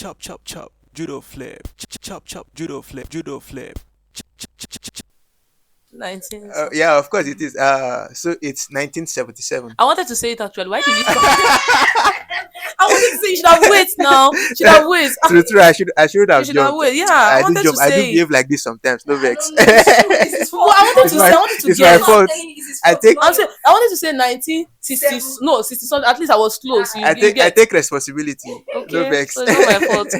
chop chop chop, judo flip, chop chop judo flip, judo flip. 19. Yeah, of course it is. So it's 1977. I wanted to say it actually. Why did you stop? I wanted to say you should have waited now. You should have waited. True. I should You have should have jumped. waited. Yeah, I I do wanted jump. to I do say it. behave like this sometimes. No vex. Well, I wanted It's to my- say. I wanted to it's my guess. fault. I take I wanted to say 1960. No, 60 something. At least I was close. You, I you take I get. take responsibility. No Okay, vex. so it's not my fault.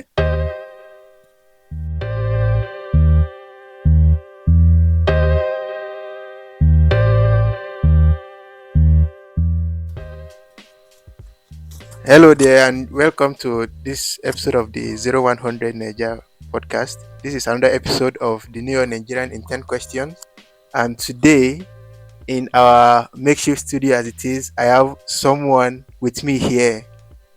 Hello there, and welcome to this episode of the 0100 Naija podcast. This is another episode of the new Nigerian in 10 questions. And today, in our makeshift studio as it is, I have someone with me here.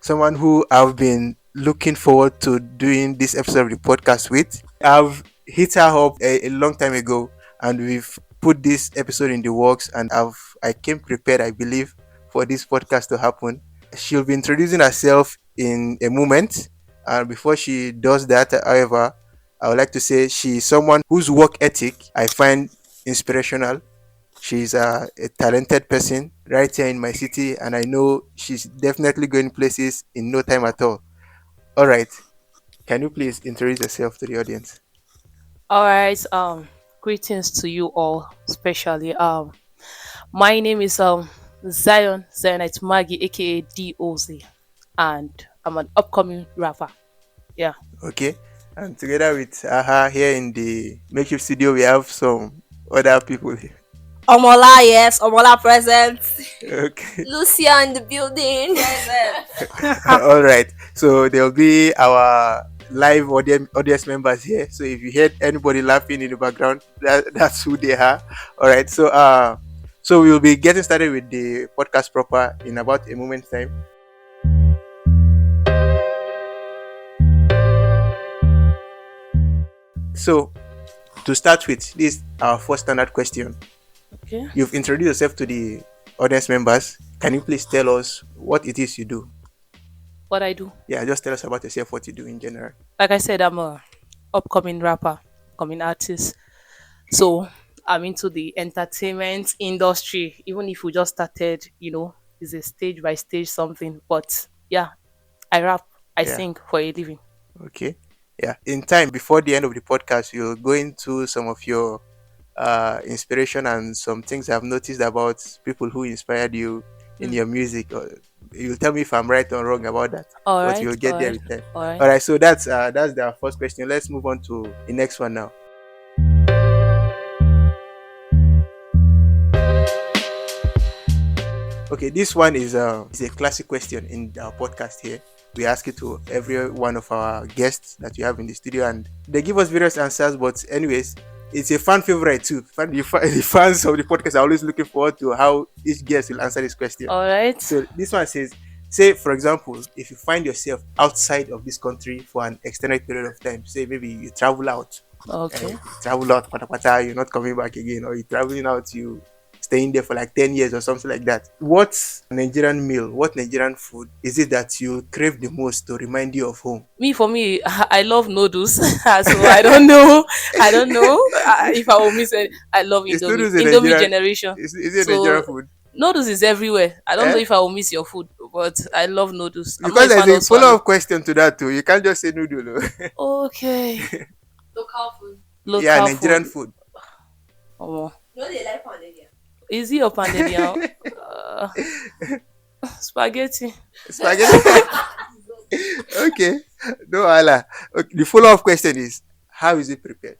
Someone who I've been looking forward to doing this episode of the podcast with. I've hit her up a long time ago, and we've put this episode in the works, and I came prepared, I believe, for this podcast to happen. She'll be introducing herself in a moment. And before she does that, however, I would like to say she's someone whose work ethic I find inspirational. She's a talented person right here in my city, and I know she's definitely going places in no time at all. All right, can you please introduce yourself to the audience? All right. Greetings to you all, especially. My name is Zionith Maggie, aka DOZ, and I'm an upcoming rapper. Yeah. Okay, and together with Aha here in the makeshift studio, we have some other people here. Omola, yes, Omola present. Okay. Lucia in the building. All right. So there'll be our live audience members here. So if you heard anybody laughing in the background, that's who they are. All right. So we'll be getting started with the podcast proper in about a moment's time. So to start with, this is our first standard question. Okay. You've introduced yourself to the audience members. Can you please tell us what it is you do? What I do, Yeah, just tell us about yourself, what you do in general. like I said, I'm a upcoming rapper, upcoming artist. So I'm into the entertainment industry. Even if we just started, it's a stage by stage something. But yeah, I rap, I Yeah. sing for a living. Okay. Yeah. In time, before the end of the podcast, you'll go into some of your inspiration and some things I've noticed about people who inspired you in your music. You'll tell me if I'm right or wrong about that. All But right. you'll get all there right, with time. all right. All right. So that's the first question. Let's move on to the next one now. Okay, this one is a classic question in our podcast here. We ask it to every one of our guests that we have in the studio, and they give us various answers. But anyways, it's a fan favorite too. The fans of the podcast are always looking forward to how each guest will answer this question. All right. So this one says, say for example, if you find yourself outside of this country for an extended period of time, say maybe you travel out, Okay. you're not coming back again, or you're traveling out, you staying there for like 10 years or something like that. What Nigerian meal, what Nigerian food is it that you crave the most to remind you of home? For me, I love noodles. So I don't know. If I will miss it. I love Is Indomie. noodles a Indomie Nigerian- generation. Is it So, Nigerian food? Noodles is everywhere. I don't Eh? know if I will miss your food, but I love noodles. I'm Because not a fan there's a of swallow. follow-up question to that too. You can't just say noodle. Okay. Local food. Local Yeah, Nigerian food. Oh, No, they like pounded yam. is it up and down? Spaghetti. Spaghetti. Okay. No, Allah. Okay. The follow-up question is, how is it prepared?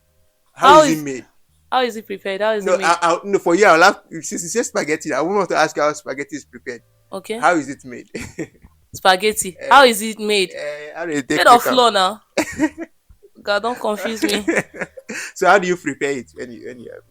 How How is is- it made? How is it prepared? How is No, it made? no, for you, I'll have, since you say spaghetti, I want to ask you how spaghetti is prepared. Okay. How is it made? Spaghetti. How is it made? How do you take Made of it out? flour now. God, don't confuse me. So how do you prepare it when you have?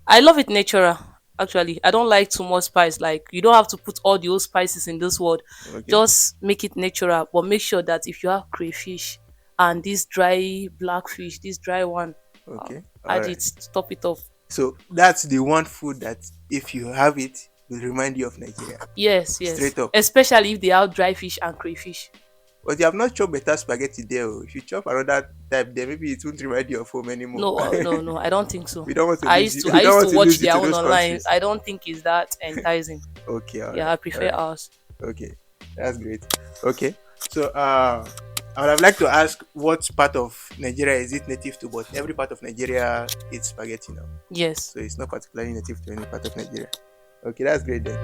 I love it natural. Actually, I don't like too much spice. Like, you don't have to put all the old spices in this world. Okay. Just make it natural, but make sure that if you have crayfish and this dry blackfish, this dry one, Okay. add Alright. it, top it off. So that's the one food that if you have it will remind you of Nigeria. Yes. Straight up. Especially if they have dry fish and crayfish. But you have not chopped better spaghetti there. Oh. If you chop another type there, maybe it won't remind you of home anymore. No, no, I don't think so. We don't want to I lose used you. to We I don't used want to to watch lose you their to own those online. countries. I don't think it's that enticing. Okay, all Yeah, right. I All prefer right. ours. Okay, that's great. Okay, so I would have liked to ask what part of Nigeria is it native to? But every part of Nigeria eats spaghetti now, Yes. so it's not particularly native to any part of Nigeria. Okay, that's great then.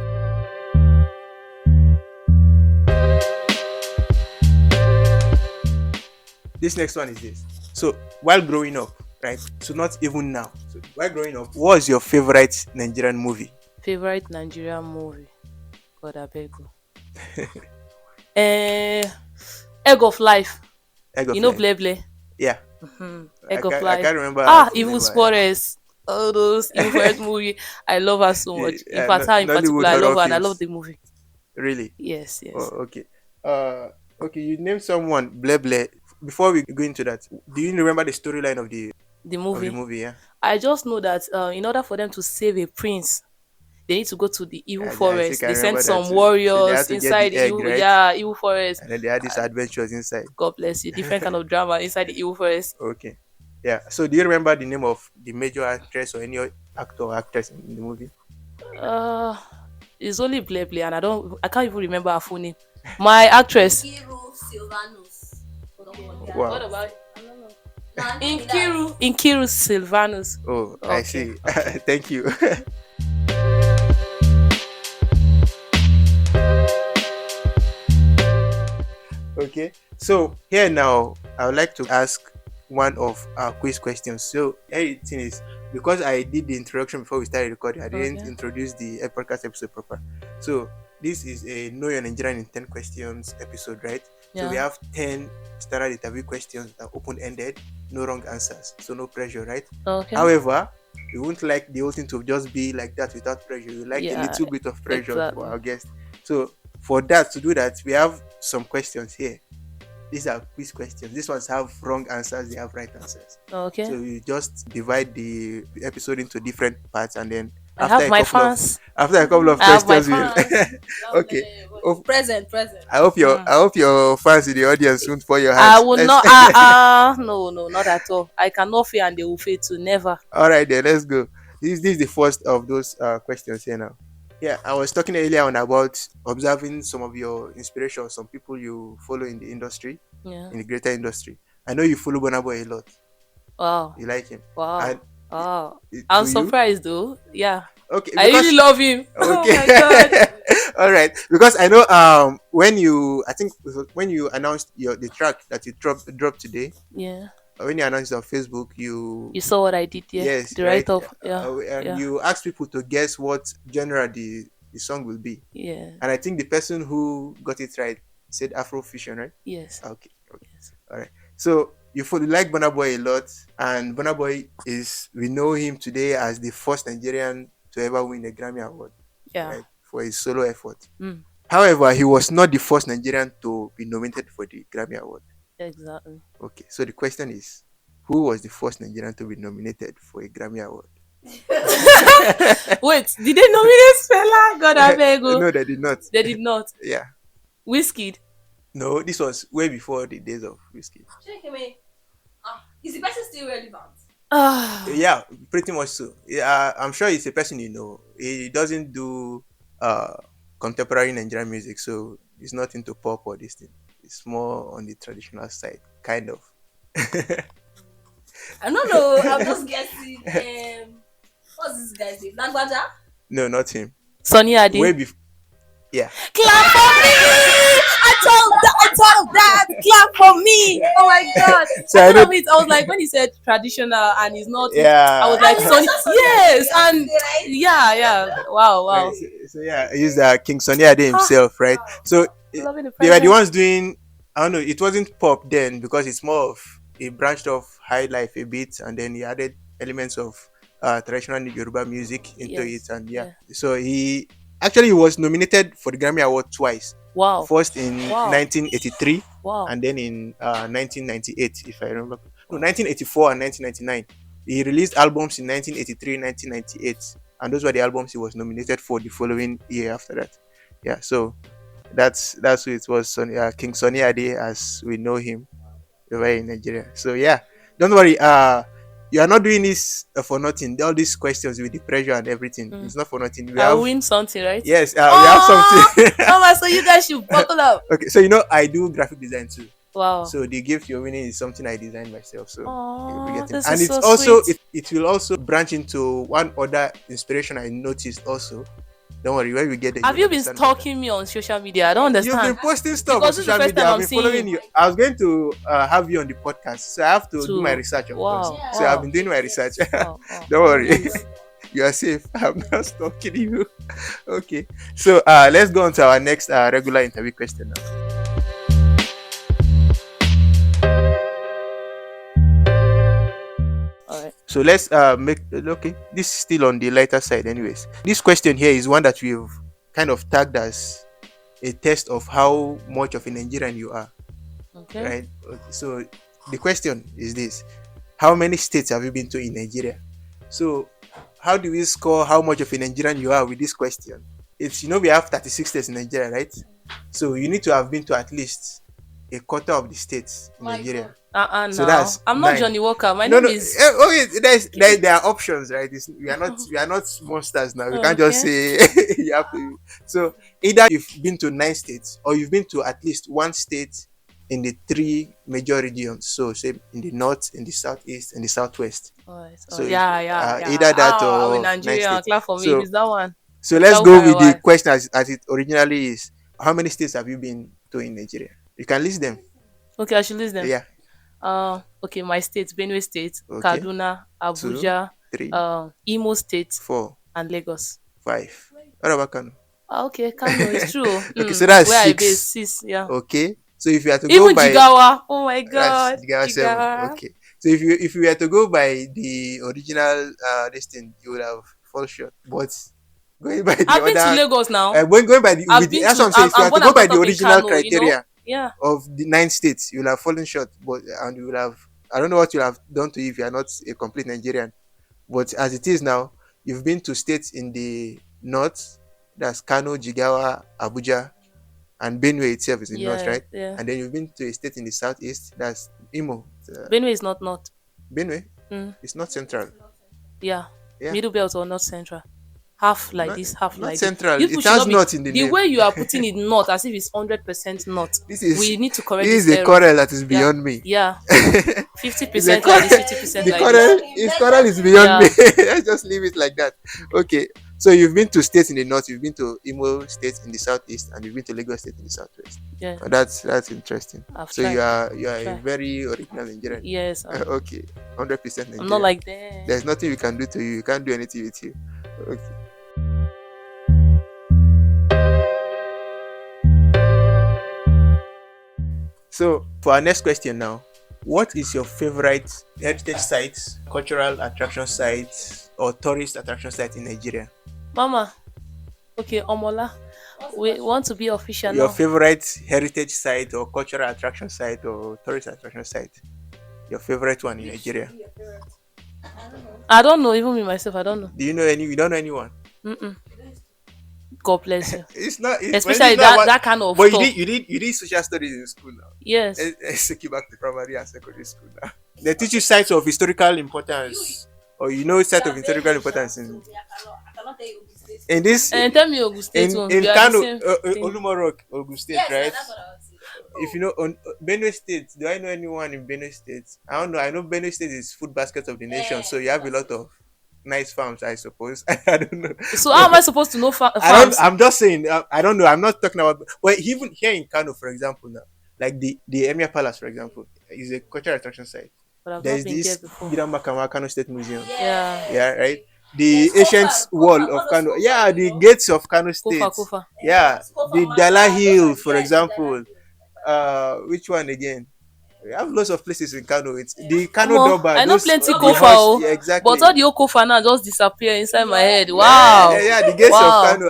This next one is this. So while growing up, right? So not even now. So while growing up, what was your favorite Nigerian movie? Favorite Nigerian movie. God I beg you. Eh, Egg of Life. Egg You of know Life. Bleh Bleh. Yeah, Egg of I Life. can't remember the Evil name. Forest. All those Evil Forest movie. I love her so much. In fact, her in Nollywood particular, I love horror her and I love films. the movie. Really? Yes, Oh, yes. okay. Okay. You named someone Ble Ble. Before we go into that, do you remember the storyline The of the movie. movie? Yeah. I just know that in order for them to save a prince, they need to go to the evil I think forest. I They sent remember that some too. So they warriors had to get the inside the egg, evil, right? yeah, evil forest. And then they had these adventures inside. God bless you. Different kind of drama inside the evil forest. Okay. Yeah. So do you remember the name of the major actress or any actor or actress in the movie? Uh, it's only Bleh Bleh, and I can't even remember her full name. My actress. Kiru Silvanus. Wow. What about I don't know. No, I think that. Inkiru Silvanus? Oh, I Okay. see. Thank you. Okay. So here now, I would like to ask one of our quiz questions. So everything is because I did the introduction before we started recording. I didn't Okay. introduce the podcast episode proper. So this is a Know Your Nigerian in 10 questions episode, right? So we Yeah. have 10 standard interview questions that are open-ended, no wrong answers, so no pressure, right? Okay. However, we wouldn't like the whole thing to just be like that without pressure. We like a Yeah, little bit of pressure for exactly. our guests. So for that, to do that, we have some questions here. These are quiz questions. These ones have wrong answers, they have right answers. Okay. So you just divide the episode into different parts, and then I have my fans. after a couple of I have my questions, we'll fans. okay. Present. I hope your fans in the audience won't pour your I hands. will Let's- not. No, not at all. I cannot fail, and they will fail to never. All right, then let's go. This is the first of those questions here now. Yeah, I was talking earlier on about observing some of your inspirations, some people you follow in the industry, Yeah. in the greater industry. I know you follow Burna Boy a lot. Wow. You like him. Wow. And Wow. do I'm you? surprised though. Yeah. Okay, I because really love him. Oh okay. my god. All right, because I know when you I think it was when you announced the track that you dropped today, Yeah. when you announced it on Facebook, you You saw what I did, yeah. yes, The right, write off. Yeah. and Yeah. you asked people to guess what genre the song will be, Yeah. and I think the person who got it right said Afrofusion, right? Yes. Okay, Yes. all right. So you like Burna Boy a lot, and Burna Boy we know him today as the first Nigerian to ever win a Grammy Award, Yeah. right, for his solo effort. Mm, However, he was not the first Nigerian to be nominated for the Grammy Award. exactly. Okay, so the question is, who was the first Nigerian to be nominated for a Grammy Award? Wait, did they nominate Fela? God I beg you. No, they did not. They did not. Yeah. Whiskey. No, this was way before the days of whiskey. Check me. Is the person still relevant? Ah. Yeah, pretty much so. Yeah, I'm sure he's a person you know. He doesn't do contemporary Nigerian music, so he's not into pop or this thing. It's more on the traditional side, kind of. I don't know. I'm just guessing. What's this guy's name? Nagbaja? No, not him. Sunny Ade. Way before. Yeah. Clap for me! I told that. Clap for me! Oh my god! So I I know. love it. I was like, when he said traditional and he's not. Yeah. I was like, Sunny. Yes, and Right? yeah. Wow. Right, so yeah, he's King Sunny Ade himself, right? So Loving the they were the present. ones doing. I don't know. It wasn't pop then because it's more of he branched off high life a bit, and then he added elements of traditional Yoruba music into Yes, it, and yeah. so he actually was nominated for the Grammy Award twice. Wow. First in Wow. 1983, Wow. and then in 1998, if I remember. No, 1984 and 1999. He released albums in 1983, 1998, and those were the albums he was nominated for the following year after that. Yeah, so That's who it was. King Sunny Ade, as we know him over in Nigeria. So yeah, don't worry. You are not doing this for nothing. All these questions with the pressure and everything, Mm. it's not for nothing. We I'll have win something, right? yes, we have Oh, something. Mama, so you guys should buckle up. Okay, so I do graphic design too. Wow. So the gift you're winning is something I designed myself. So you'll be Oh, getting, this and is it's so also sweet. it will also branch into one other inspiration I noticed also. Don't worry, when we get there, Have you'll you been understand better. stalking me on social media? I don't You've been understand. posting stuff on Because this is the social first media. time I've I'm been seeing following you you. I was going to have you on the podcast, so I have to do my too. research, of course. Wow. So I've Wow. been doing my research. Wow. Wow. Don't worry, Nice. you are safe. I'm not stalking you. Okay, so let's go on to our next regular interview question now. All right. So let's make okay. This is still on the lighter side, anyways. This question here is one that we've kind of tagged as a test of how much of a Nigerian you are, Okay. right? Okay, so the question is this: how many states have you been to in Nigeria? So how do we score how much of a Nigerian you are with this question? It's we have 36 states in Nigeria, right? So you need to have been to at least a quarter of the states in Nigeria. So Now that's I'm not 9. Johnny Walker. My No, name no. is. Okay, there are options, right? We are not monsters now. We can't just Okay. say you have to. So either you've been to 9 states or you've been to at least one state in the 3 major regions. So say in the north, in the southeast, and the southwest. All right. Oh, So yeah, yeah, either yeah. that I'm in or nine Nigeria. states. Clap for me. If So it's that one, so we let's travel go far a with the while. question as it originally is. How many states have you been to in Nigeria? You can list them. Okay, I should list them. Yeah. Okay, my states: Benue State, Okay. Kaduna, 2, Abuja, 3, Imo State, 4, and Lagos. 5. What about Kano? Okay, Kano is true. Okay, so that's Where I base 6. 6, yeah. Okay, so if you had to go Even by Jigawa. Oh my that's God, Gigawa 7. Jigawa. Okay, so if you were to go by the original this thing, you would have fall short. But going by the I've been to other Lagos now. going by the I've with the, been that's what to. I'm saying. If you I'm had to born go and by brought the up in original Kano. You know. criteria Yeah. of the 9 states, you'll have fallen short. But and you will have, I don't know what you have done to you if you are not a complete Nigerian. But as it is now, you've been to states in the north, that's Kano, Jigawa, Abuja, and Benue itself is in north, Yeah. right? Yeah. And then you've been to a state in the southeast, that's Imo. Benue is not north. Benue, Mm, it's not central. yeah. Yeah, Middle belt or not central. Half like not this, half not like this. central. You people It should has not be not in the the name. way you are putting it not as if it's 100% not. This is We need to correct this this is a error. quarrel that is Yeah. beyond me. Yeah. It's a 50% like quarrel. this, 50% The like quarrel, this. his quarrel is beyond Yeah. me. Let's just leave it like that. Okay. So you've been to states in the north, you've been to Imo states in the southeast, and you've been to Lagos state in the southwest. Yeah. That's interesting. I've So tried. you are a Tried. very original Nigerian. Yes. Okay, 100% I'm not Nigerian. like that. There's nothing we can do to you. You can't do anything with you. Okay. So for our next question now, what is your favorite heritage site, cultural attraction site, or tourist attraction site in Nigeria? Mama. Okay, Omola. We want to be official Your now. favorite heritage site or cultural attraction site or tourist attraction site? Your favorite one in Nigeria? I don't know, even me myself, I don't know. Do you know any? You don't know anyone? Mm-mm. God bless you. It's not. Especially it's not that kind of But talk. you did social studies in school now. Yes. Let's take you back to primary and secondary school now. They teach you sites of historical importance, or site of historical importance in this And tell me Ogun State one. in We are the Kano, same thing. Olumorok, Ogun State, right? If you know Benue State, do I know anyone in Benue State? I don't know. I know Benue State is food basket of the nation, so you have a lot of nice farms, I suppose. I don't know. So how am I supposed to know I don't. farms? I'm just saying. I don't know. I'm not talking about. Well, even here in Kano, for example, now, like the Emir Palace, for example, is a cultural attraction site. But I've There not is been there this before. Gidan Makama Kano State Museum. Yeah. Yeah, right. The ancient wall of Kano. Yeah, the gates of Kano State. Kofa. Yeah, the Dala Hill, for example. Which one again? We have lots of places in Kano. It's the Kano Omo, Doba. I know Those plenty the Kofa, horse- Yeah, exactly. but all the old Kofa now just disappear inside my head. Wow. Yeah, the gates of Wow. Kano,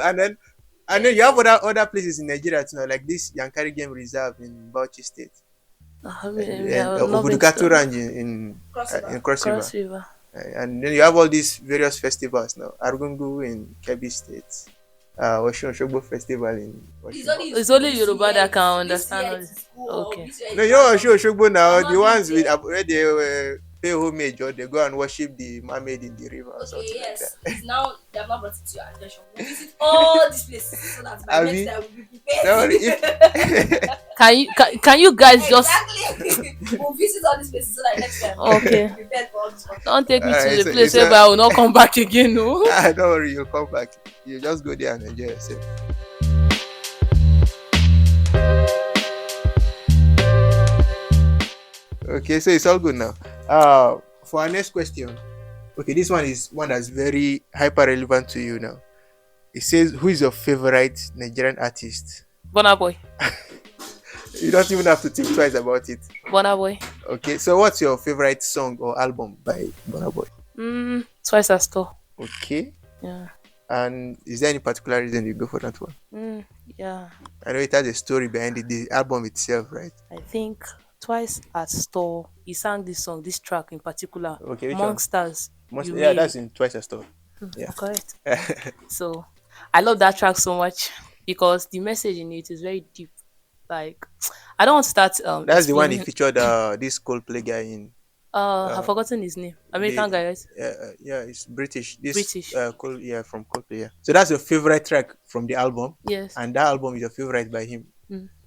and then you have other places in Nigeria too, like this Yankari Game Reserve in Bauchi State, I mean, and I've not been to Obudukatu Range in Cross River. Cross River. And then you have all these various festivals now. Argungu in Kebbi State, Oshun Oshogbo Festival in It's Oshun. only It's only this Yoruba that year, can this understand year all it's this. school or Okay. this year No, it's you know Oshun random. Oshogbo now. I'm The not doing ones with there. where they pay homage or they go and worship the mermaid in the river or Okay, something like yes. that. It's now they have not brought it to your attention. We'll visit all these places so that by next Abi, time we'll be don't worry, prepared. Can you guys just Exactly. We'll visit all these places so that next time we'll okay? be prepared for all this stuff. Don't take me to the place it's where a I will not come back again, no. don't worry, you'll come back. You just go there and enjoy yourself. Okay, so it's all good now. For our next question, okay, this one is one that's very hyper relevant to you now. It says, "Who is your favorite Nigerian artist?" Burna Boy. You don't even have to think twice about it. Burna Boy. Okay, so what's your favorite song or album by Burna Boy? Twice as tall. Okay, Yeah. and is there any particular reason you go for that one? Yeah. I know it has a story behind it, the album itself, right? I think Twice as tall. He sang this song, this track in particular. Okay, which one? Monsters. Most, You yeah, made that's it. in Twice as Tall. Yeah. Correct. So I love that track so much because the message in it is very deep. Like I don't want to start That's the one he explaining. featured this Coldplay guy in. I've forgotten his name. American The, guy, right? yeah, it's British. This British. yeah, from Coldplay. Yeah. So that's your favorite track from the album, Yes. and that album is your favorite by him.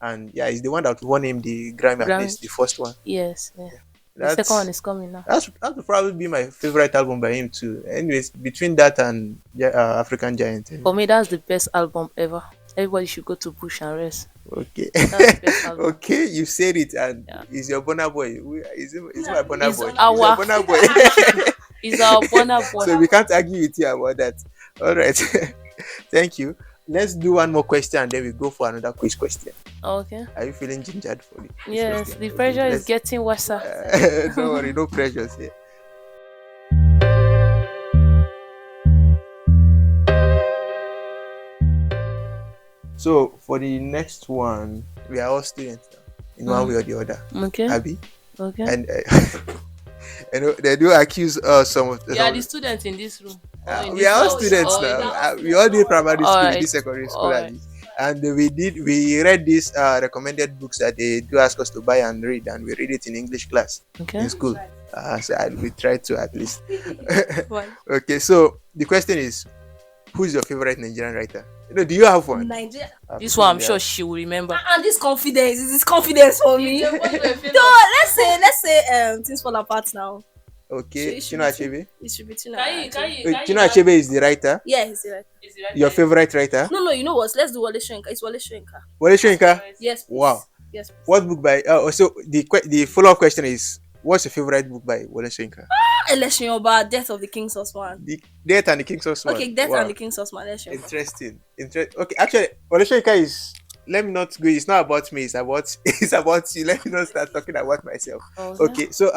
And yeah, it's the one that won him the Grammy, at Grammy. least the first one. Yes. Yeah. The That's second one is coming now. that would probably be my favorite album by him too. Anyways, between that and African Giant. For me, that's the best album ever. Everybody should go to Bush and rest. Okay. That's the best album. Okay, you said it, and Yeah. is your Burna Boy? Is my Burna He's Boy? our- Is your Burna Boy? He's our Burna Boy. So we can't argue with you about that. All right. Thank you. Let's do one more question and then we go for another quiz question. Okay. Are you feeling gingered for it? Yes, the pressure is getting worse. Don't worry, no pressures here. So for the next one, we are all students now, in one way or the other. Okay. Abby, Okay. and you know, they do accuse some of You are the students in this room. Or in we this are all house, students or in now. that- We all did primary school, Alright. we did secondary school, Alright. and we read these recommended books that they do ask us to buy and read, and we read it in English class Okay. in school. We tried to at least. Why? Okay, so the question is, who's your favorite Nigerian writer? You know, do you have one? Nigeria. This one, I'm sure she will remember. And this confidence is this confidence for me. So let's say things fall apart now. Okay, It should Chino be Achebe. It should be Tina. Wait, Chino Achebe is the writer. Yeah, he's right. Your favorite writer? No, you know what? Let's do Wale Soyinka. It's Wale Soyinka. Wale Soyinka. Yes, please. Wow. Yes, please. What book by? So the follow up question is, what's your favorite book by Wale Soyinka? Election Yoba, Death of the King's Husband. The Death and the King's Husband. Okay, Death Wow. and the King's Husband. Election. Interesting. Okay, actually, Wale Soyinka is. Let me not go. It's not about me. It's about you. Let me not start talking about myself. Okay. So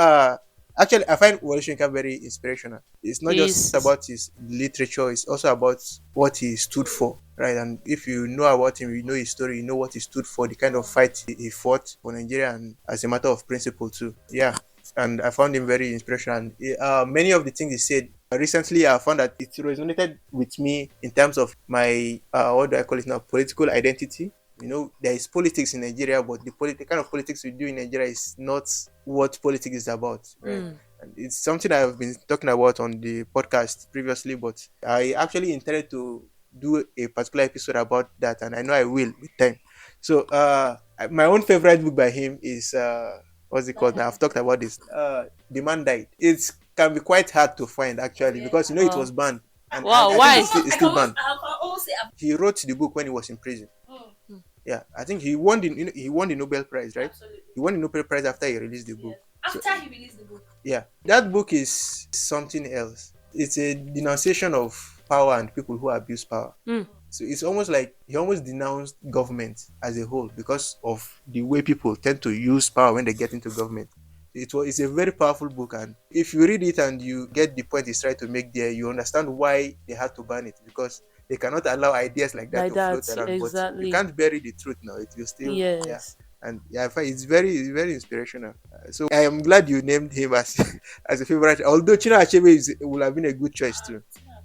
actually, I find Wale Soyinka very inspirational. It's not just about his literature. It's also about what he stood for, right? And if you know about him, you know his story. You know what he stood for, the kind of fight he fought for Nigeria, and as a matter of principle too. Yeah. And I found him very inspirational. And, many of the things he said recently, I found that it resonated with me in terms of my what do I call it now? Political identity. You know, there is politics in Nigeria, but the kind of politics we do in Nigeria is not what politics is about. Right? And it's something I've been talking about on the podcast previously, but I actually intended to do a particular episode about that, and I know I will with time. So my own favorite book by him is what's it called now? I've talked about this. The Man Died. It can be quite hard to find actually, because you know it was banned. And Wow, I why? think it's still banned. I can almost say He wrote the book when he was in prison. Yeah, I think he won the Nobel Prize, right? absolutely. He won the Nobel Prize after he released the book. After he released the book. Yeah, that book is something else. It's a denunciation of power and people who abuse power. So it's almost like he almost denounced government as a whole because of the way people tend to use power when they get into government. It's a very powerful book, and if you read it and you get the point he's trying to make there, you understand why they had to ban it, because they cannot allow ideas like that Like to that, float around. But exactly. you can't bury the truth now. It will still Yes. And yeah, I find it's very inspirational. So I am glad you named him as as a favorite. Although Chino Achebe would have been a good choice too.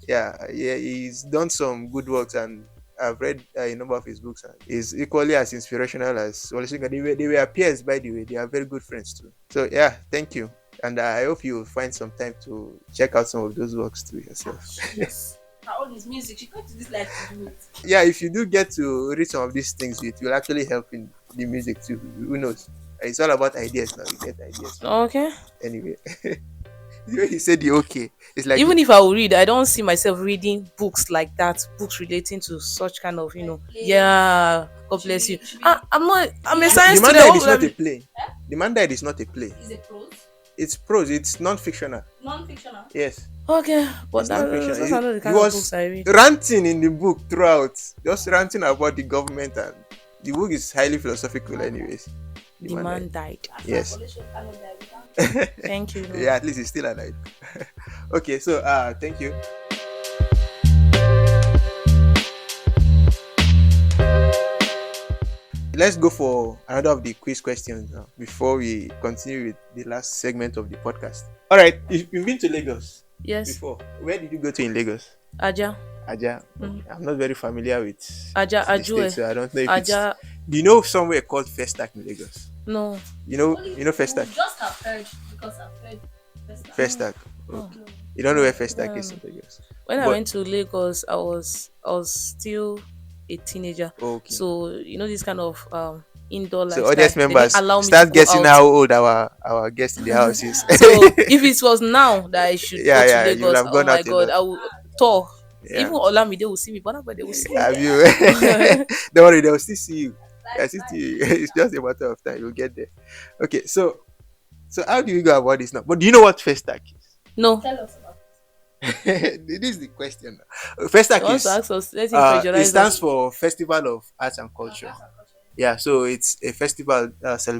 Yeah, he's done some good works, and I've read a number of his books, and is equally as inspirational as Wole Soyinka. They were peers, by the way. They are very good friends too. So yeah, thank you, and I hope you will find some time to check out some of those works too yourself. Yes. All this music, she got to this life to do it. Yeah, if you do get to read some of these things, it will actually help in the music too. Who knows? It's all about ideas now. You get ideas. Okay. Anyway, the way he said the okay, it's like Even if I will read, I don't see myself reading books like that, books relating to such kind of, yeah. God bless you. I'm not. I'm a science the man student. died is not a play. The man died is not a play. Is it prose? It's prose. It's non-fictional. Non-fictional. Yes. Okay, but It's that's non-fiction. not the He kind of was books I read. ranting in the book throughout, just ranting about the government, and the book is highly philosophical, anyways. The man died. Yes. Thank you. Yeah, at least he's still alive. Okay, so thank you. Let's go for another of the quiz questions now before we continue with the last segment of the podcast. All right, you've been to Lagos Yes. before. Where did you go to in Lagos? Aja. Aja. Mhm. I'm not very familiar with Aja. the Ajue. state, so I don't know if Aja. it's. Do you know somewhere called Festac in Lagos? No. You know Festac. Just have heard because I've heard Festac. Oh. You don't know where Festac is in Lagos? When I But- went to Lagos, I was still a teenager. Okay. So this kind of indoor So lifestyle. audience they didn't members, allow me to start go guessing out. how old our guest in the house is. So if it was now that I should Yeah, go to yeah, you will Lagos, have gone oh my out a god, lot. I would tour. Yeah. Even Olamide will see me, but they will see me. Have you? Don't worry, they'll still see you. They'll still see you. It's just a matter of time. You'll get there. Okay, so how do you go about this now? But do you know what Festac is? No. Tell us about This is the question. Festac You want is to ask us? Let him it pressurize stands us. for Festival of Arts and Culture. Yeah, so it's a festival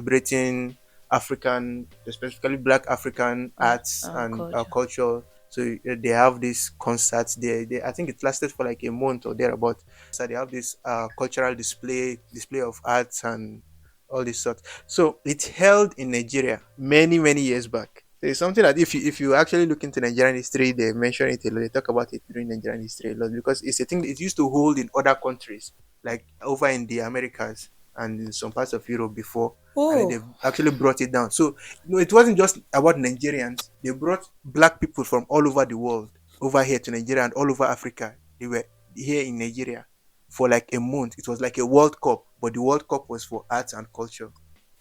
celebrating African, specifically Black African arts and culture. So they have these concerts. They I think it lasted for like a month or thereabout. So they have this cultural display of arts and all this sort. So it's held in Nigeria many years back. It's something that if you actually look into Nigerian history, they mention it a lot. They talk about it during Nigerian history a lot because it's a thing that it used to hold in other countries, like over in the Americas and in some parts of Europe before. And then they've actually brought it down. So it wasn't just about Nigerians. They brought Black people from all over the world over here to Nigeria and all over Africa. They were here in Nigeria for like a month. It was like a World Cup, but the World Cup was for arts and culture,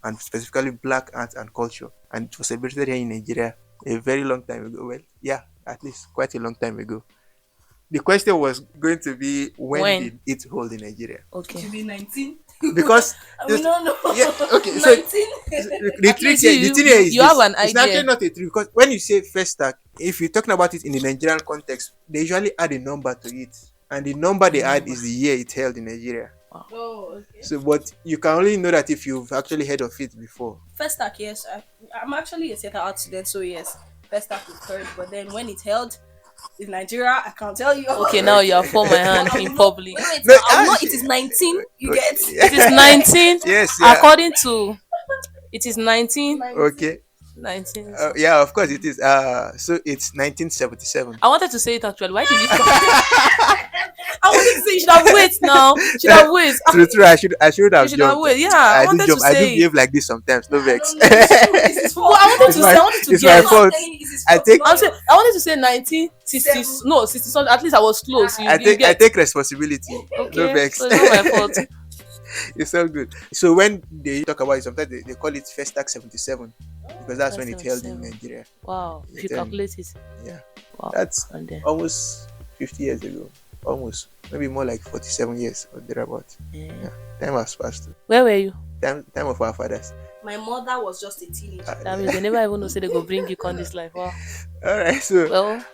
and specifically Black arts and culture. And it was celebrated here in Nigeria a very long time ago. Well, yeah, at least quite a long time ago. The question was going to be when did it hold in Nigeria? Okay. to be 19. Because We don't know. yeah, okay, so 19. the trick here, the thing here is you have an it's idea. actually not a trick because when you say Festac, if you're talking about it in the Nigerian context, they usually add a number to it, and the number they add is the year it held in Nigeria. Oh, okay. So, but you can only know that if you've actually heard of it before. Festac, yes. I'm actually a theater art student, so yes, Festac is heard. But then when it held in Nigeria, I can't tell you. Okay, now you have formed my hand in public. Wait, No, I'm not, actually- it is 19. You get It is 19. Yes, yeah. According to it is 19. Okay. 19. Yeah, of course it is. So it's 1977. I wanted to say it actually. Why did you? I wanted to say you should have waited now. Should have waited. True. I should have You should have jumped. waited. Yeah, I I do wanted jump. to I do say. behave like this sometimes. No vex. This is Well, I wanted to say. I wanted to it's my guess. fault. I take- I wanted to say 1960. No, 60 something. At least I was close. You, I you take get. responsibility. Okay, No vex. so it's not my fault. It's all good. So when they talk about it, sometimes they call it Festac 77 because that's when it held in 77. Nigeria. Wow, if you Then- calculate it. Yeah, Wow. that's And then, almost 50 years ago. Almost, maybe more like 47 years or thereabout. yeah. Time has passed. Where were you? Time of our fathers. My mother was just a teenager. That means they never even know say they go bring you on this life. Wow. All right. So Well,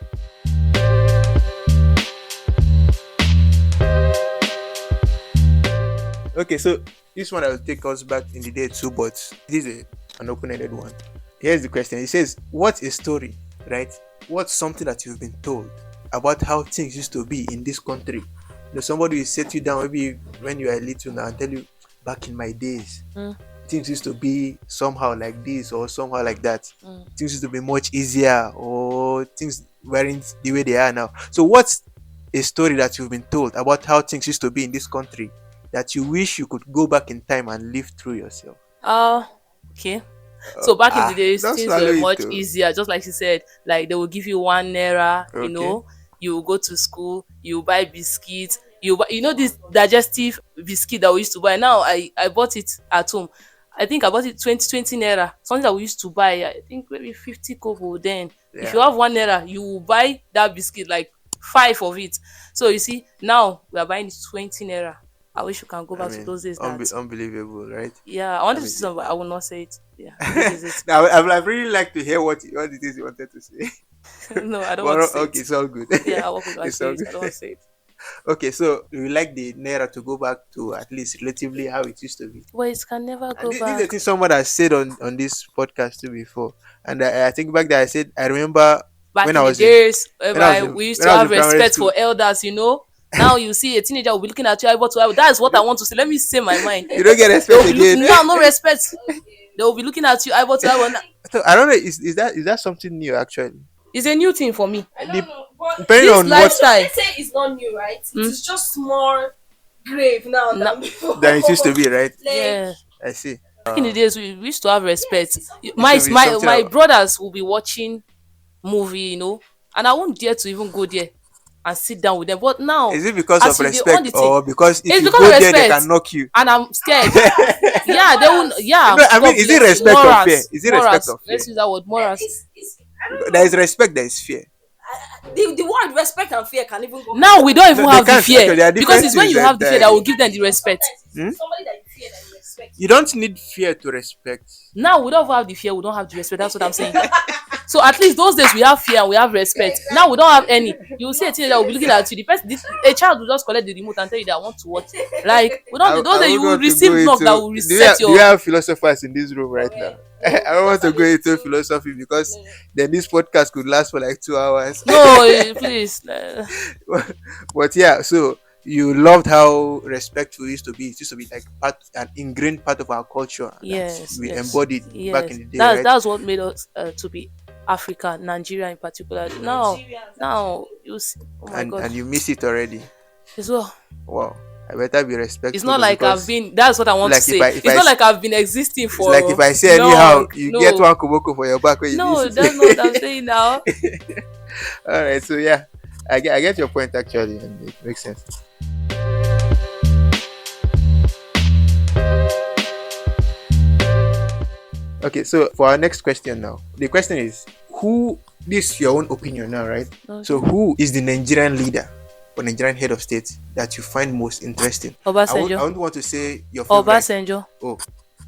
okay, so this one will take us back in the day too, but this is an open-ended one. Here's the question. It says, "What's a story, right? What's something that you've been told about how things used to be in this country? You know, somebody will sit you down maybe when you are little now and tell you, back in my days, things used to be somehow like this or somehow like that. Things used to be much easier or things weren't the way they are now. So what's a story that you've been told about how things used to be in this country that you wish you could go back in time and live through yourself? Uh, okay. So back in the days, Don't things swallow were it much too. easier. Just like she said, like they will give you 1 naira. Okay. You will go to school, you buy biscuits. This digestive biscuit that we used to buy. Now I bought it at home. I think I bought it 20 naira. Something that we used to buy. I think maybe 50 kobo. Then if you Yeah. have 1 naira, you will buy that biscuit like 5 of it. So you see, now we are buying it 20 naira. I wish we can go I back to mean, those days. That unbelievable, right? yeah, I wanted I to mean, say something, but I will not say it. Yeah, this is it. now I'd really like to hear what it is you wanted to say. No, I don't want to Well, say okay, it. it's all good. Yeah, I work with my It's all face. good. I don't want to say it. Okay, so we like the naira to go back to at least relatively how it used to be. But it can never And go this is the back. thing someone has said on this podcast too before. And I think back there I said I remember Back when I in the was in days, whereby we used when to I was in have primary respect school. for elders. Now you see a teenager will be looking at you eyeball to eyeball. That is what I want to say. Let me say my mind. You don't get They respect will be looking again. now, no respect. They will be looking at you eyeball to eyeball. So I don't know, is that something new actually? It's a new thing for me. I don't The- know. But Depending This on what lifestyle. let's say it's not new, right? Mm. It's just more grave now No. than before. than it used to be, right? Like, Yeah. I see. Back in the days, we used to have respect. Used My to be my something my that- brothers will be watching movie, and I won't dare to even go there and sit down with them. But now, Is it because as of if they own respect the thing, or because if it's you because go of there they respect. can knock you? And I'm scared. Yeah, they will. Yeah, No, I mean, God is it bless you. respect or Morals. fear? Is it Morals. respect or fear? Let's use that word, morals. I don't know. There is respect, there is fear. The word respect and fear can even go. Now we don't even No, they have the can't, fear, actually, there are because different it's when things you have the fear that- that will give them the respect. Somebody that you fear that you respect. You don't need fear to respect. Now we don't have the fear, we don't have the respect. That's what I'm saying. So at least those days we have fear and we have respect. Now we don't have any. You will see a teenager will be looking at you. A child will just collect the remote and tell you that I want to watch. Like we don't. Those days you will receive knock that will reset Do you your. have philosophers in this room right now? I don't want to go into philosophy because then this podcast could last for like 2 hours. No, please. But yeah, so you loved how respectful used to be. It used to be like an ingrained part of our culture that Yes, we yes, embodied yes. back in the day, That's right? that's what made us to be Africa, Nigeria in particular. Now you see, oh my God, And you miss it already. as well. Wow. I better be respectful. It's not like because I've been. That's what I want like to if say. I- if It's I not s- like I've been existing It's for. like if I say long. anyhow, you No. get one koboko for your back. When you No, miss it. that's not what I'm saying now. All right, so yeah, I get your point actually, and it makes sense. Okay, so for our next question now, the question is who? This is your own opinion now, right? Okay. So who is the Nigerian leader or Nigerian head of state that you find most interesting? I Obasanjo. don't want to say your favorite. Obasanjo. Oh,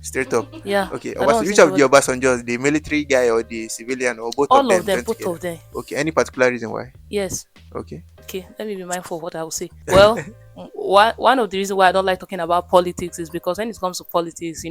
straight up. Yeah. Okay, I don't want to which say of the Obasanjos, the military guy or the civilian or both all of them? of them, joined both together? of them. Okay, any particular reason why? Yes. Okay. Okay, let me be mindful of what I will say. Well, one of the reasons why I don't like talking about politics is because when it comes to politics,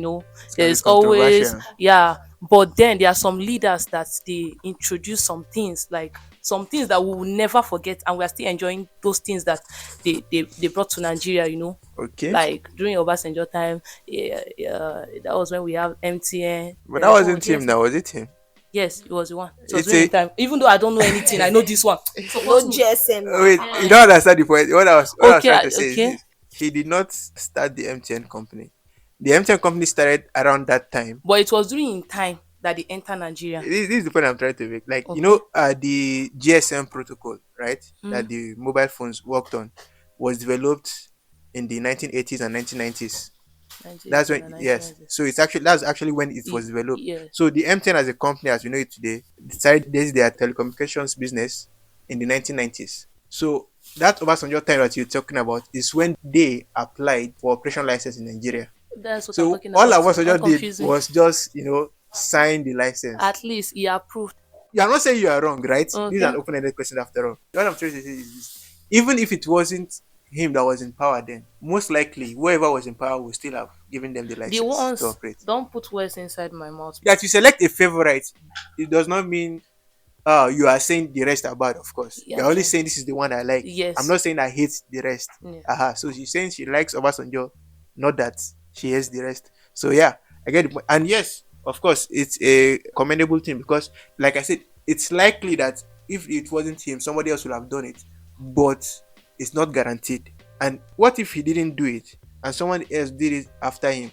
there's always controversial. but then there are some leaders that they introduce some things that we will never forget, and we are still enjoying those things that they brought to Nigeria. Okay. Like during Obasanjo time, that was when we have MTN. But that wasn't him now, was it him? Yes, it was the one. It was It's during a- the time. Even though I don't know anything, I know this one. No GSM. Oh, wait, you don't understand the point. What I was trying to say Okay. is this. He did not start the MTN company. The MTN company started around that time. But it was during time that they entered Nigeria. This is the point I'm trying to make. Like, Okay. the GSM protocol, right? Mm. That the mobile phones worked on was developed in the 1980s and 1990s. That's when, yes. So that's actually when it was developed. Yes. So the MTN as a company, as we know it today, decided their telecommunications business in the 1990s. So that Obasanjo time that you're talking about is when they applied for operation license in Nigeria. That's what I'm So talking all about. Obasanjo Not did confusing. was just sign the license. At least he approved. I'm not saying you are wrong, right? This is Okay. an open-ended question after all. What I'm trying to say is this. Even if it wasn't him that was in power then, most likely whoever was in power would still have given them the license The ones to operate. don't put words inside my mouth. That you select a favorite, it does not mean you are saying the rest are bad, of course. Yeah, You're only yeah. saying this is the one I like. Yes. I'm not saying I hate the rest. Yeah. So she's saying she likes Obasanjo, not that she hates the rest. So yeah, I get it. And yes, of course, it's a commendable thing because, like I said, it's likely that if it wasn't him, somebody else would have done it. But It's not guaranteed. And what if he didn't do it and someone else did it after him?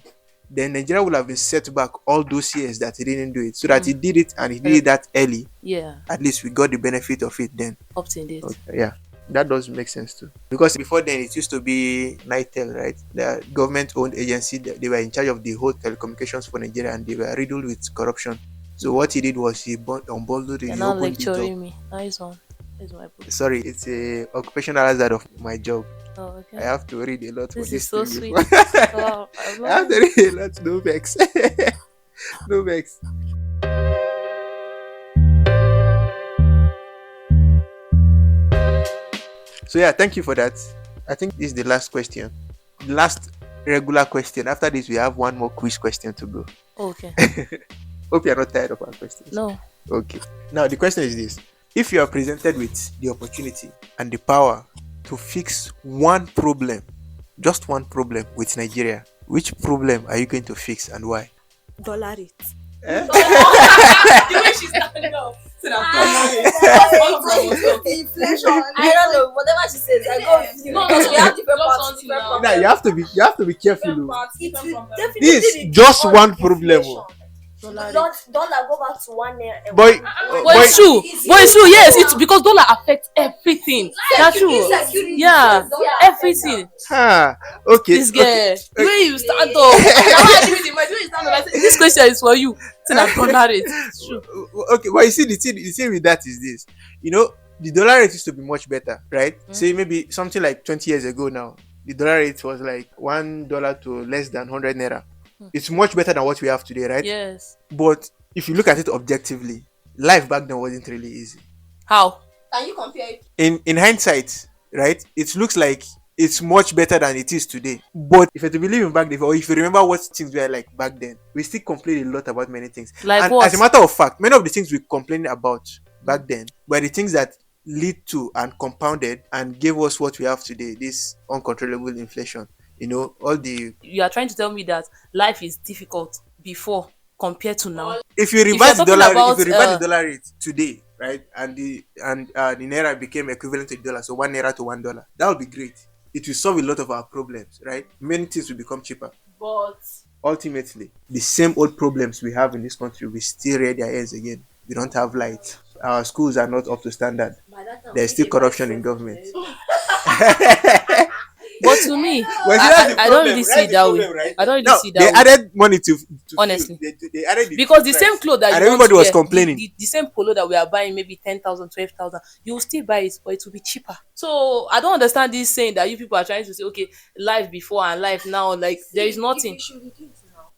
Then Nigeria would have been set back all those years that he didn't do it. So that he did it and he did it that early. Yeah. At least we got the benefit of it then. Up to date. Okay, yeah. That does make sense too. Because before then it used to be Nitel, right? The government owned agency, they were in charge of the whole telecommunications for Nigeria and they were riddled with corruption. So what he did was he unbundled it. You're He not opened the door. lecturing me. Nice one. That's my book. Sorry, it's a occupational hazard of my job. Oh, okay. I have to read a lot for This this is so thing sweet. before. Wow, I I have love to it. read a lot. No vex. No vex. So yeah, thank you for that. I think this is the last question. Last regular question. After this, we have one more quiz question to go. Okay. Hope you're not tired of our questions. No. Okay. Now the question is this: if you are presented with the opportunity and the power to fix one problem, just one problem with Nigeria, which problem are you going to fix and why? Dollar rate. Eh? The way she's standing up. Inflation. I don't know. Whatever she says, I go with you. No, Because we have different not parts, something different now. Now problems. you have to be careful. Oh. It will definitely This reduce just all one the problem. inflation. Oh. Dollar go back to 1 naira. Boy, But it's true. But it's true. Yes, it's because dollar affects everything. That's true. Insecurity. Yeah, everything. Okay. This girl, the way you stand up. Now I give it in my way you stand up. I say, this question is for you. Say na dollar rate. It's true. Okay, well, you see, the thing with that is this. You know, the dollar rate used to be much better, right? Say maybe something like 20 years ago now, the dollar rate was like $1 to less than 100 naira. It's much better than what we have today, right? Yes. But if you look at it objectively, life back then wasn't really easy. How? Can you compare it? In hindsight, right, it looks like it's much better than it is today. But if you're to believe in back then, or if you remember what things were like back then, we still complain a lot about many things. Like And what? as a matter of fact, many of the things we complained about back then were the things that lead to and compounded and gave us what we have today, this uncontrollable inflation. You know, all the You are trying to tell me that life is difficult before compared to now. if you you're reverse the talking dollar about, if you reverse the dollar rate today, right, and the naira became equivalent to the dollar, so 1 naira to $1, that would be great. It will solve a lot of our problems, right? Many things will become cheaper. But Ultimately, the same old problems we have in this country will still rear their heads again. We don't have light. Our schools are not up to standard. There's still corruption in government. but to me, Well, see, that's the I don't problem, really that's see it the that problem, way. right? I don't really Now, see it they that way. added money to Honestly. they added Because the price. same clothes that And you want everybody to was wear, complaining. the same polo that we are buying maybe 10,000, 12,000, you will still buy it, but it will be cheaper. So I don't understand this saying that you people are trying to say, okay, life before and life now, like there is nothing.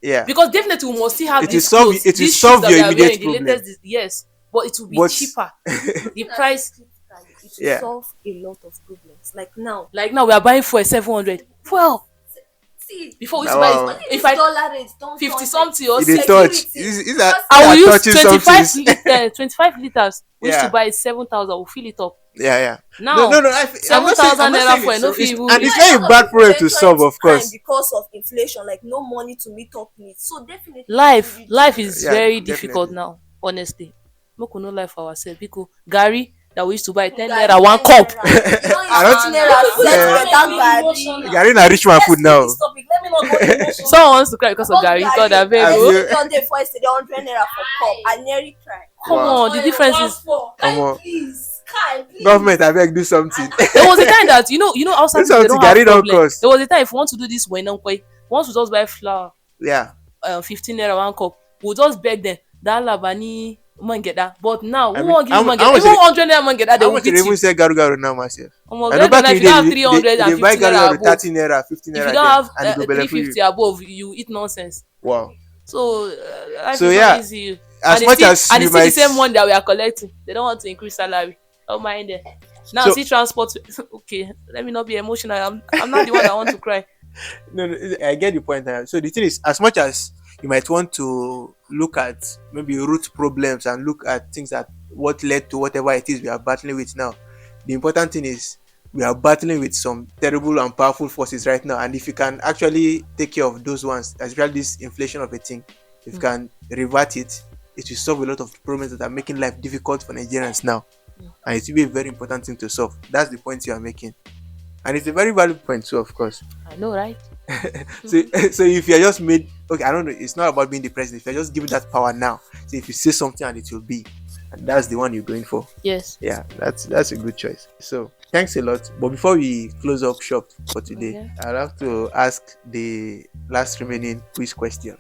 Yeah. Because definitely we must still have It will these solve- clothes, it will these solve shoes that your we are immediate wearing, the problem. latest, yes, but it will be But- cheaper. The price, It will Yeah. solve a lot of problems. Like now. like now we are buying for 700. Well, See, before we used Wow. to buy it, if I dollar rate, don't 50 touch something or It is 60, touch. Security. I will use touching 25 something. 25 liters. We used Yeah. to buy it 7,000. We'll fill it up. Yeah. Now, No. I'm not saying 7,000 naira it's for it, so- no it's- fee, and we- it's not a bad problem to solve, of course. Because of inflation, like no money to meet up needs. So definitely life is Yeah, very definitely. difficult now, honestly. Make we no lie for ourselves because Gary that we used to buy 10 Gari, naira 1 cup. I don't- Gary. Gary na rich man food now. Let me not go emotional. Someone wants to cry because of Gary. God, I beg Have you. you- One day for yesterday, 100 naira for cup. I nearly cried. Come Wow. on, the difference is Omo, Please, Kai, please. government, I beg do something. there was a time that you know outside Do people, they don't something, Gary have don't problem. cost. There was a time if you want to do this when once we just buy flour, Yeah. 15 naira 1 cup, we'll just beg them that labani man get that. But now I who mean, won't give how you man how get much even they- 100 naira man get that, they How will much they beat you. even sell garu now myself? Omo, I know get back that in if the you have day, 350 they buy garu naira garu above, 30 naira, 50 if naira. you don't have and it go belle for you. 350 above, you eat nonsense. Wow. So life So, is yeah, not easy. as And much it's still, as and you it's still might- the same money that we are collecting. They don't want to increase salary. Don't mind it. Now So- see transport. Okay, let me not be emotional. I'm not the one that want to cry. No, I get the point. So the thing is, as much as you might want to look at maybe root problems and look at things that what led to whatever it is we are battling with now, the important thing is we are battling with some terrible and powerful forces right now. And if you can actually take care of those ones, especially this inflation of a thing, if you can revert it, it will solve a lot of problems that are making life difficult for Nigerians now. And it will be a very important thing to solve. That's the point you are making. And it's a very valid point too, of course. I know, right? So, so if you're just made, okay, I don't know, it's not about being the president. If you're just given that power now, so if you say something and it will be, and that's the one you're going for. Yes. Yeah, that's a good choice. So thanks a lot. But before we close up shop for today, Okay. I'll have to ask the last remaining quiz question.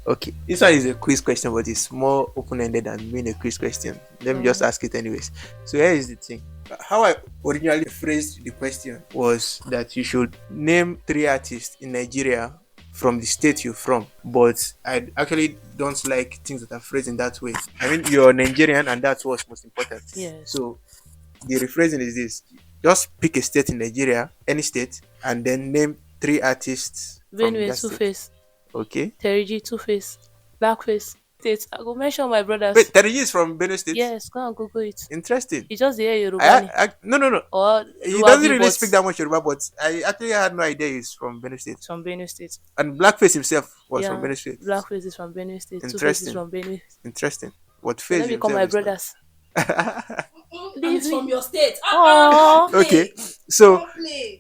Okay, this one is a quiz question, but it's more open-ended than being a quiz question. Let me just ask it anyways. So here is the thing. How I originally phrased the question was that you should name 3 artists in Nigeria from the state you're from. But I actually don't like things that are phrased in that way. I mean, you're Nigerian, and that's what's most important. Yes. So the rephrasing is this: just pick a state in Nigeria, any state, and then name 3 artists from Benue, that state. Two-Face, Okay. Terigi, Two-Face, Blackface. States. I go mention my brothers. Wait, Terry is from Benue State? Yes, go and Google it. Interesting. You just hear Yoruba. No. Or He Ruwabi, doesn't really but speak that much Yoruba, but I actually had no idea he's from Benue State. from Benue State. And Blackface himself was Yeah, from Benue State. Blackface is from Benue State. Two-Face Interesting. is from Benue. Interesting. What So face let me call himself my is brothers. And it's from your state. Aww. not. Okay. So Don't play.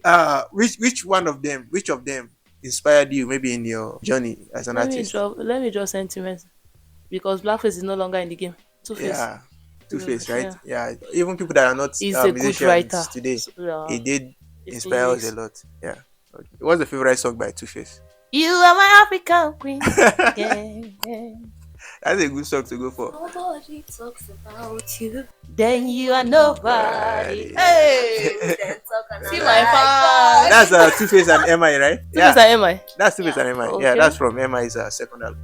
which of them inspired you maybe in your journey as an artist? Let me draw sentiments. Because Blackface is no longer in the game. Two-Face. Yeah. Two-Face, right? Yeah. Even people that are not He's a good musicians writer. today, So, yeah. he did His inspire us lyrics. a lot. Yeah. Okay. What's the favorite song by Two-Face? You are my African queen. Yeah. That's a good song to go for. Nobody talks about you. Then you are nobody. Right. Hey. Then talk and See I'm my like, fan. That's Two-Face and MI, right? Two-Face and MI. That's Two-Face and MI. Yeah, Okay. that's from MI's second album.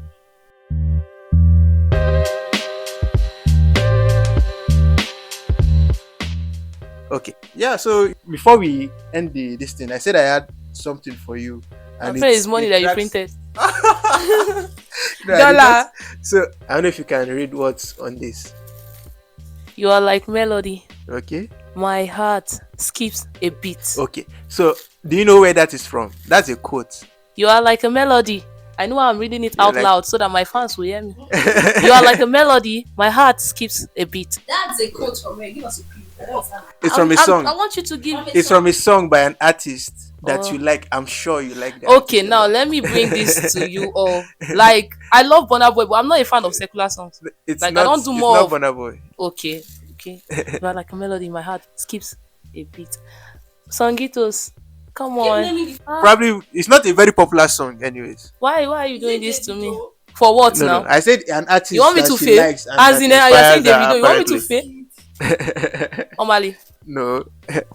Okay. Yeah, so before we end this thing, I said I had something for you. I'm afraid it's money that you tracks- printed. No, I did Dollar. not. So I don't know if you can read what's on this. You are like melody. Okay. My heart skips a beat. Okay. So do you know where that is from? That's a quote. You are like a melody. I know I'm reading it You're out like- loud so that my fans will hear me. You are like a melody. My heart skips a beat. That's a quote from where. Give us a clue. I don't understand. It's from a song. I want you to give. It's from a song by an artist that Oh. you like. I'm sure you like that. Okay, artist a now lot. let me bring this to you all. Like, I love Burna Boy, but I'm not a fan of secular songs. It's like, I not, don't do it's more not of- Burna Boy. Okay. You are like a melody. My heart skips a beat. Songitos, come on. Probably it's not a very popular song, anyways. Why are you doing this to me? For what No, now? no. I said an artist You want me that to she fail? likes and As that in, you're saying inspires her, Davido. You want me to apparently. fail? Omali, No.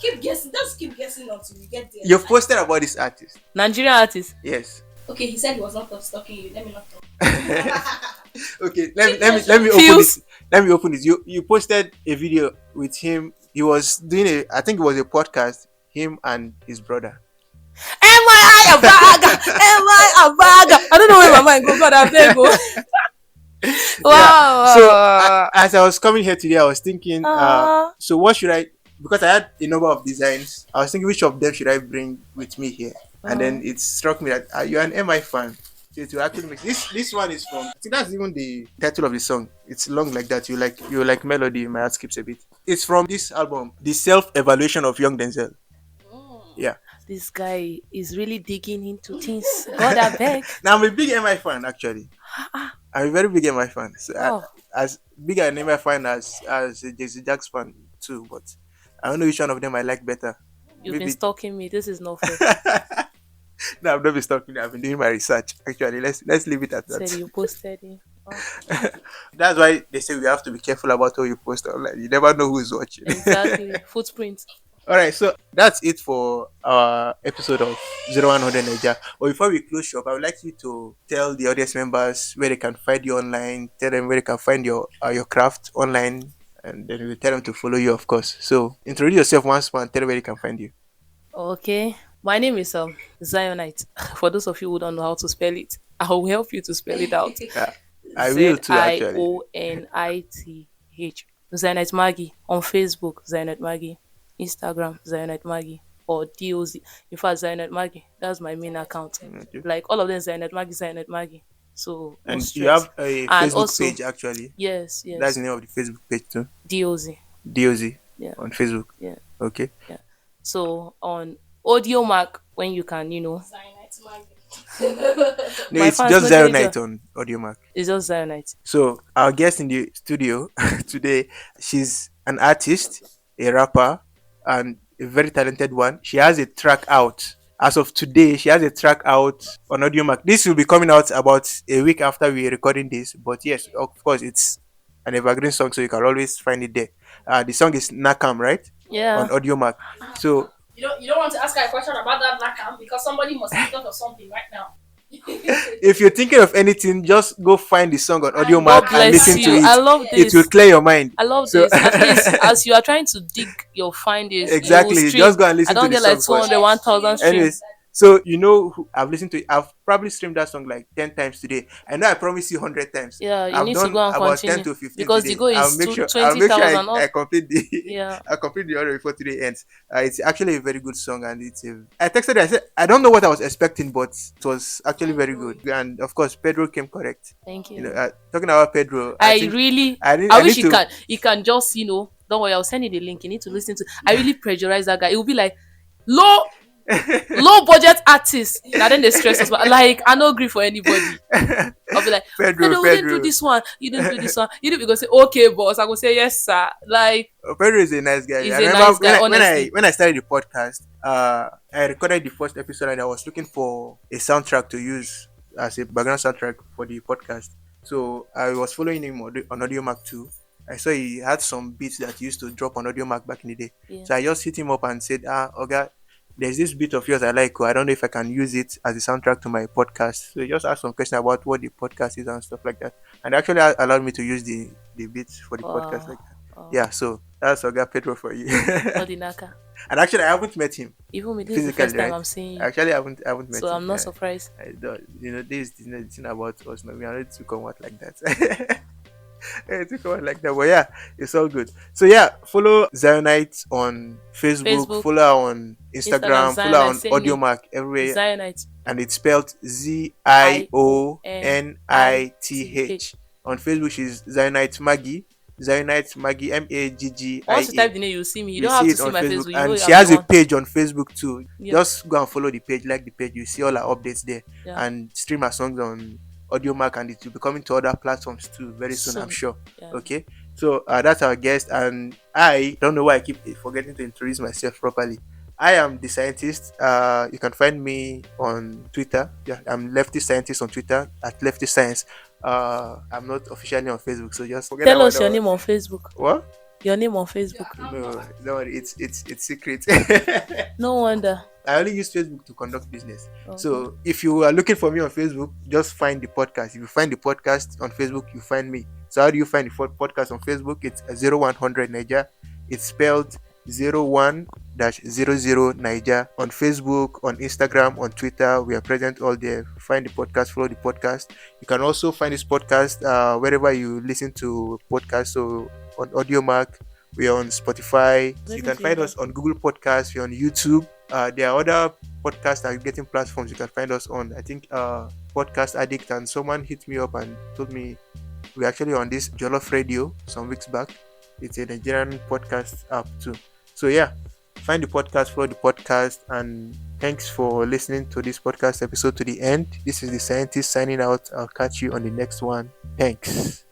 Keep guessing. Just keep guessing until you get there. You've posted about this artist. Nigerian artist. Yes. Okay, he said he was not stalking you. Let me not talk. Okay. Let me open Feels- it. Let me open it. You posted a video with him. He was doing I think it was a podcast. Him and his brother. M.I. Abaga. M.I. Abaga. I don't know where my mind goes. God, I beg go. Wow. So as I was coming here today, I was thinking. Ah. So what should I? Because I had a number of designs. I was thinking which of them should I bring with me here, and then it struck me that you're an MI fan. So it will actually make this one is from. I think that's even the title of the song. It's long like that. You like melody. My heart skips a bit. It's from this album, The Self-Evaluation of Young Denzel. Yeah. This guy is really digging into things. God, I beg. Now I'm a big MI fan actually. I'm a very big MI fan. So Oh. as big an MI fan as a Jay-Z Jax fan too, but I don't know which one of them I like better. You've been stalking me. This is not fair. No, I've not been stalking. I've been doing my research. Actually, let's leave it at that. Said you posted it. Oh, That's why they say we have to be careful about what you post online. You never know who's watching. exactly. Footprint. All right, so that's it for our episode of 0100 Naija. But before we close shop, I would like you to tell the audience members where they can find you online. Tell them where they can find your craft online, and then we'll tell them to follow you, of course. So introduce yourself once more and tell them where they can find you. Okay. My name is Zionith. For those of you who don't know how to spell it, I will help you to spell it out. I will too, actually. Zionith. Zionith Maggie on Facebook. Zionith Maggie. Instagram. Zionith Maggie. Or DOZ. In fact, Zionith Maggie. That's my main account. Okay. Like all of them, Zionith Maggie, Zionith Maggie. So no And you stress. have a And Facebook also, page actually. yes, That's yes, the name of the Facebook page too. DOZ. DOZ Yeah, on Facebook. yeah, Okay. yeah. So on Audio Mac, when you can, Zionite Maggie. No, my it's fans just no Zero danger. Night on AudioMac. It's just Zionite. So our guest in the studio today, she's an artist, a rapper, and a very talented one. She has a track out. As of today, she has a track out on AudioMac. This will be coming out about a week after we're recording this. But yes, of course, it's an evergreen song, so you can always find it there. The song is Nakam, right? On Yeah. AudioMac. So You don't want to ask her a question about that Nakam because somebody must have thought of something right now. if you're thinking of anything, just go find the song on AudioMac God and bless listen to you. it. I love It will this. clear your mind. I love So this. At least as you are trying to dig your findings, you exactly, stream. just go and I listen to don't the get like song first. 200, 1,000 stream. Anyways, so I've listened to it. I've probably streamed that song like 10 times today. I know I promised you 100 times. Yeah, you I've need to done go and about 10 continue to 15 because the today. goal is I'll make sure 20,000 I up. complete the Yeah. I complete the order before today ends. It's actually a very good song, and I texted her, I said I don't know what I was expecting, but it was actually very good. And of course, Pedro came correct. Thank You know, you. talking about Pedro, I I think really, I I need wish to. you can just, don't worry, I'll send you the link. You need to listen to. I really pressurize that guy. It will be like low, low budget artist. And then they stress us. But like, I no agree for anybody. I'll be like, Pedro, we didn't do Pedro. this one. You didn't do this one. You didn't go say, okay, boss. I go say, yes, sir. Like, Pedro is a nice guy. he's I a remember nice guy, honestly. when I started the podcast, I recorded the first episode and I was looking for a soundtrack to use as a background soundtrack for the podcast. So I was following him on AudioMac too. I saw he had some beats that he used to drop on AudioMac back in the day. Yeah. So I just hit him up and said, Oga, there's this bit of yours I like. I don't know if I can use it as a soundtrack to my podcast. So he just asked some questions about what the podcast is and stuff like that. And actually allowed me to use the beats for the podcast like that. Wow. Yeah, so that's Oga Pedro for you. Odinaka. And actually, I haven't met him Even with this is the physically, first time right? I'm seeing you. Actually, I haven't met So him. I'm not surprised. I don't, this is the thing about us. We are not to come out like that. To come out like that, but yeah, it's all good. So yeah, follow Zionite on Facebook, follow her on Instagram, follow her on Zionite, same me. AudioMac everywhere, Zionite. and it's spelled Zionith. On Facebook, she's Zionite Maggie. Zionite Maggie, Maggie. Once you type the name, you'll see me. You You don't have see to it see on my Facebook, Facebook. You and know she I'm has the a one. page on Facebook too. Yeah. Just go and follow the page, like the page. You see all our updates there, Yeah. and stream our songs on AudioMac, and it will be coming to other platforms too very soon, I'm sure. Yeah. Okay, so that's our guest, and I don't know why I keep forgetting to introduce myself properly. I am the scientist. You can find me on Twitter. Yeah, I'm Lefty Scientist on Twitter at Lefty Science. I'm not officially on Facebook, so just forget Tell about us your that. name on Facebook. What? Your name on Facebook. No, it's secret. No wonder. I only use Facebook to conduct business. Okay. So if you are looking for me on Facebook, just find the podcast. If you find the podcast on Facebook, you find me. So how do you find the podcast on Facebook? It's 0100 Naija. It's spelled 01-00 Naija. On Facebook, on Instagram, on Twitter, we are present all there. Find the podcast, follow the podcast. You can also find this podcast wherever you listen to podcasts. So on AudioMac, we are on Spotify. You can find us on Google Podcasts. We're on YouTube. There are other podcast aggregating platforms you can find us on. I think Podcast Addict, and someone hit me up and told me we're actually on this Jollof Radio some weeks back. It's a Nigerian podcast app too. So yeah, find the podcast, follow the podcast, and thanks for listening to this podcast episode to the end. This is the scientist signing out. I'll catch you on the next one. Thanks.